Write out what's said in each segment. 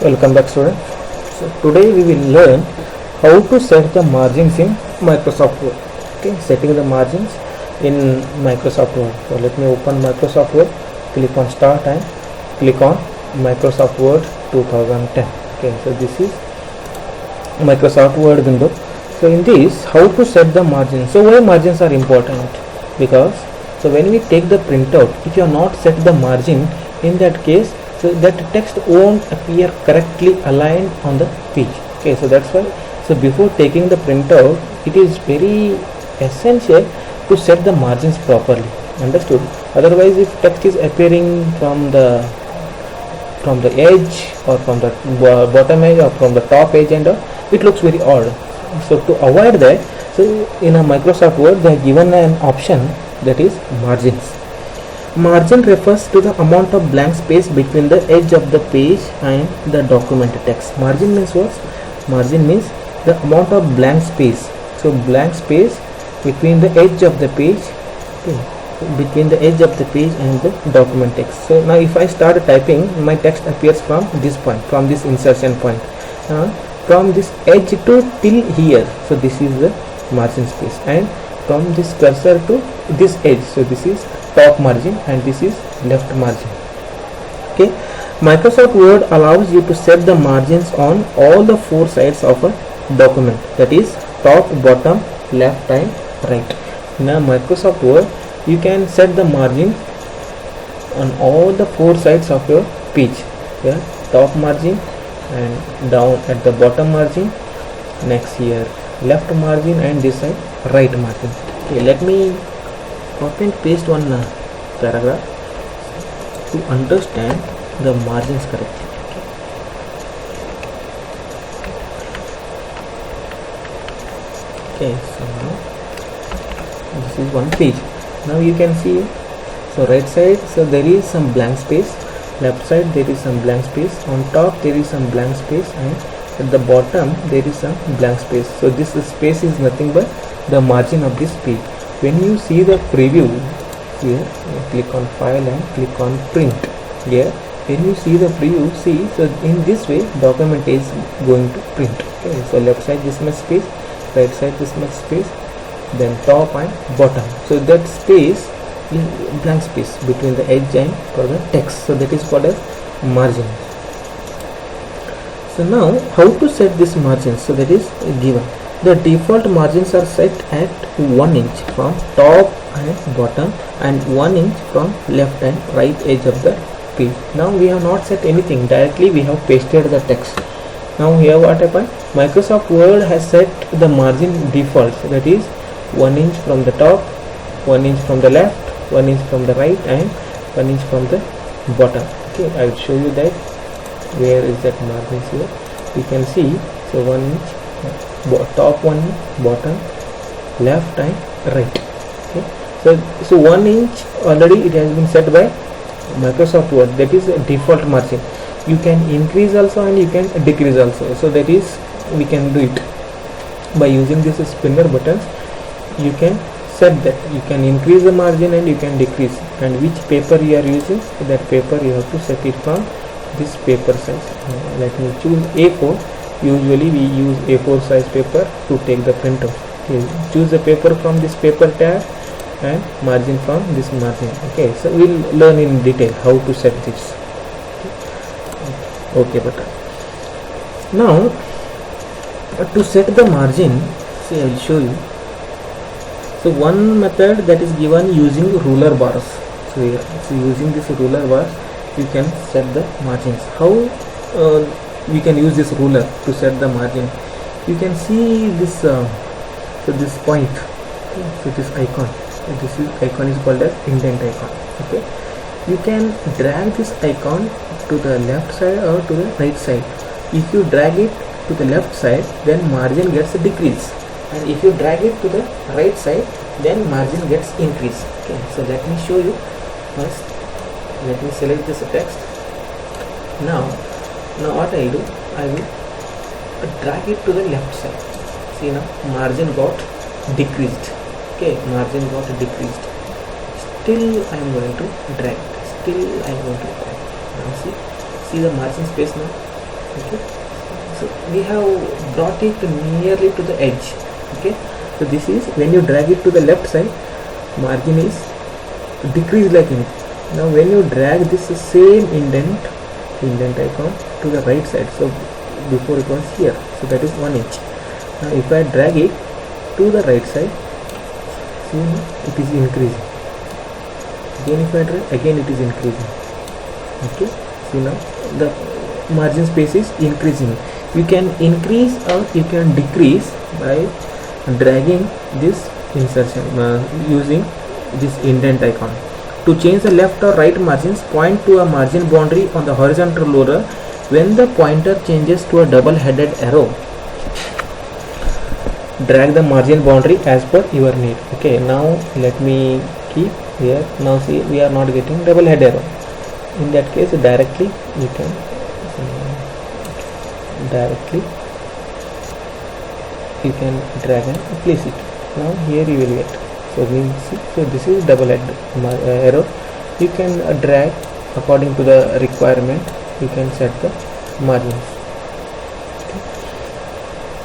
Welcome back, students. So today we will learn how to set the margins in Microsoft Word. Okay, setting the margins in Microsoft Word. So let me open Microsoft Word, click on Start and click on Microsoft Word 2010. Okay, so this is Microsoft Word window. So in this, how to set the margins. So why margins are important? Because so when we take the printout, if you are not set the margin, in that case, so that text won't appear correctly aligned on the page. Okay, so that's why, so before taking the printout, it is very essential to set the margins properly. Understood? Otherwise, if text is appearing from the edge or from the bottom edge or from the top edge, and it looks very odd. So to avoid that, so in a Microsoft Word they have given an option, that is margins. Margin refers to the amount of blank space between the edge of the page and the document text. Margin means what? Margin means the amount of blank space. So blank space between the edge of the page, okay, between the edge of the page and the document text. So now if I start typing, my text appears from this point, from this insertion point, from this edge to till here. So this is the margin space, and from this cursor to this edge, so this is top margin and this is left margin. Okay, Microsoft Word allows you to set the margins on all the four sides of a document, that is top, bottom, left and right. Now Microsoft Word, you can set the margin on all the four sides of your page. Yeah, top margin and down at the bottom margin, next here left margin, and this side right margin. Okay, let me copy and paste one paragraph to understand the margins correctly. Okay, so now this is one page. Now you can see, so right side, so there is some blank space, left side there is some blank space, on top there is some blank space, and at the bottom there is some blank space. So this space is nothing but the margin of this page. When you see the preview here, click on file and click on print. Here when you see the preview, see, so in this way document is going to print. Okay, so left side this much space, right side this much space, then top and bottom. So that space is blank space between the edge and for the text. So that is called as margin. So now how to set this margin? So that is given. The default margins are set at 1 inch from top and bottom and 1 inch from left and right edge of the page. Now we have not set anything, directly we have pasted the text. Now here what happened? Microsoft Word has set the margin default, so that is 1 inch from the top, 1 inch from the left, 1 inch from the right and 1 inch from the bottom. Okay, I will show you that. Where is that margins here? You can see, so 1 inch, top 1 inch, bottom, left and right. Okay, so 1 inch already it has been set by Microsoft Word, that is a default margin. You can increase also and you can decrease also. So that is, we can do it by using this spinner buttons. You can set that, you can increase the margin and you can decrease, and which paper you are using, that paper you have to set it from this paper size. Let me choose A4. Usually we use A4 size paper to take the printout. Okay, choose the paper from this paper tab and margin from this margin. Okay, so we'll learn in detail how to set this. Okay, but now to set the margin, see, I will show you. So one method that is given using ruler bars. So using this ruler bars, you can set the margins. How we can use this ruler to set the margin? You can see this, so this point, so this icon. So this icon is called as indent icon. Okay, you can drag this icon to the left side or to the right side. If you drag it to the left side, then margin gets decreased, and if you drag it to the right side, then margin gets increased. Okay, so let me show you. First let me select this text. Now what I do, I will drag it to the left side. See, now margin got decreased. Okay, margin got decreased. Still I am going to drag. Now see the margin space now. Okay, so we have brought it nearly to the edge. Okay, so this is when you drag it to the left side, margin is decreased like anything. Now when you drag this same indent icon to the right side, so before it was here, so that is 1 inch. Now if I drag it to the right side, see it is increasing. Again if I drag, again it is increasing. Okay, see now the margin space is increasing. You can increase or you can decrease by dragging this insertion using this indent icon. To change the left or right margins, point to a margin boundary on the horizontal ruler. When the pointer changes to a double-headed arrow, drag the margin boundary as per your need. Okay, now let me keep here. Now see, we are not getting double-headed arrow. In that case, directly you can drag and place it. Now here you will get. So we see, so this is double-headed arrow. You can drag according to the requirement. You can set the margins. Okay.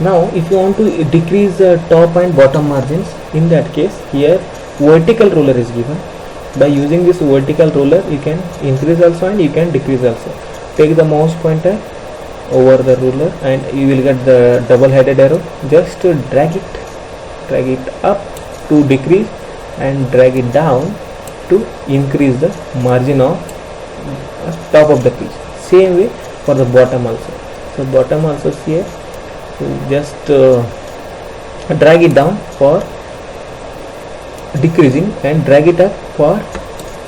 Now if you want to decrease the top and bottom margins, in that case here vertical ruler is given. By using this vertical ruler, you can increase also and you can decrease also. Take the mouse pointer over the ruler and you will get the double-headed arrow. Just drag it up to decrease and drag it down to increase the margin of top of the piece. Same way for the bottom also. So bottom also here, so just drag it down for decreasing and drag it up for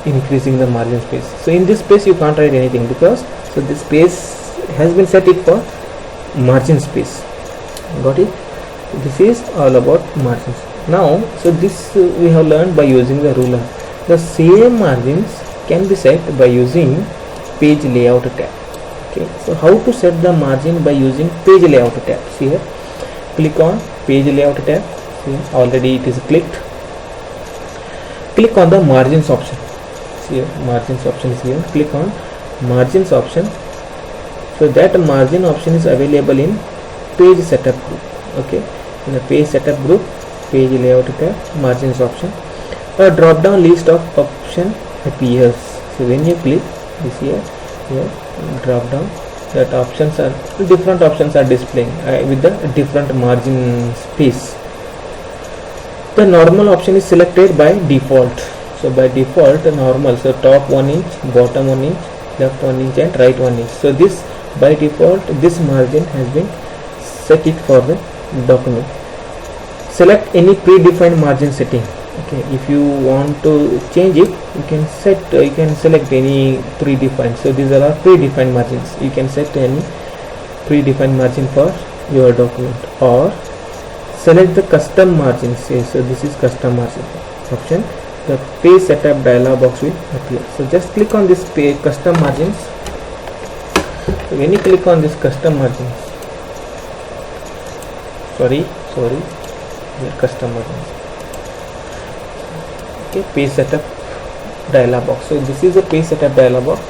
increasing the margin space. So in this space you can't write anything because so this space has been set it for margin space. Got it? This is all about margins. Now so this we have learned by using the ruler. The same margins can be set by using page layout tab. Okay, so how to set the margin by using page layout tab? See here, click on page layout tab. See, already it is clicked. Click on the margins option. See here, margins option is here. Click on margins option. So that margin option is available in page setup group. Okay, in the page setup group, page layout tab, margins option, a drop down list of option appears. So when you click this here drop down, that options are different options are displaying with the different margin space. The normal option is selected by default. So by default normal, so top 1 inch, bottom 1 inch, left 1 inch and right 1 inch. So this by default this margin has been set it for the document. Select any predefined margin setting. Okay, if you want to change it, you can select any predefined. So these are predefined margins. You can set any predefined margin for your document or select the custom margins. So this is custom margin option. The page setup dialog box will appear. So just click on this page custom margins. So when you click on this custom margins, sorry, here custom margins. Okay, page setup dialog box. So this is a page setup dialog box.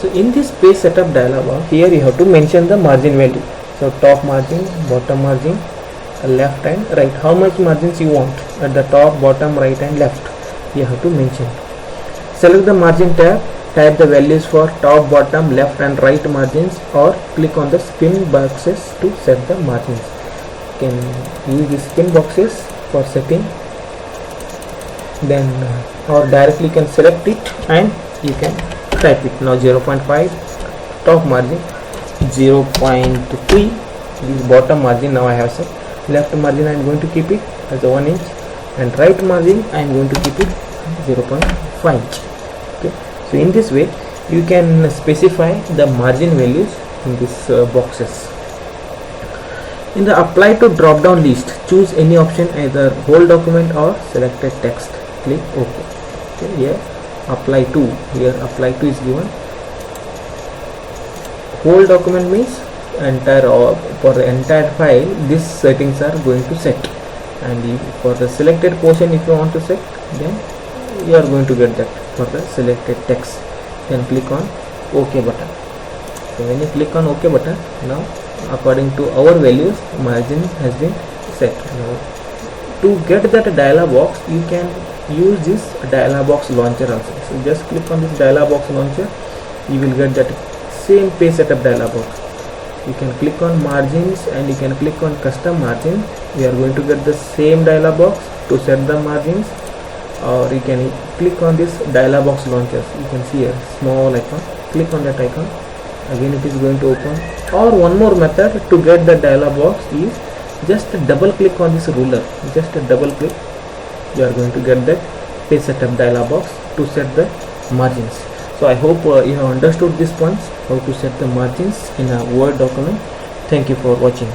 So in this page setup dialog box, here you have to mention the margin value. So top margin, bottom margin, left and right. How much margins you want at the top, bottom, right and left. You have to mention. Select the margin tab. Type the values for top, bottom, left and right margins or click on the spin boxes to set the margins. You can use the spin boxes for setting, then or directly you can select it and you can type it. Now 0.5 top margin, 0.3 this bottom margin. Now I have set. Left margin I am going to keep it as a 1 inch and right margin I am going to keep it 0.5 inch. Okay, so in this way you can specify the margin values in these boxes. In the apply to drop down list, choose any option, either whole document or selected text. Click OK. Okay, here apply to, here apply to is given. Whole document means entire, or for the entire file these settings are going to set, and if for the selected portion if you want to set, then you are going to get that for the selected text. Then click on OK button. So when you click on OK button, now according to our values, margin has been set. Now to get that dialog box, you can use this dialog box launcher also. So just click on this dialog box launcher, you will get that same page setup dialog box. You can click on margins and you can click on custom margin. We are going to get the same dialog box to set the margins, or you can click on this dialog box launchers. You can see a small icon, click on that icon, again it is going to open. Or one more method to get the dialog box is just double click on this ruler, just a double click, you are going to get that page setup dialog box to set the margins. So I hope you have understood these points, how to set the margins in a Word document. Thank you for watching.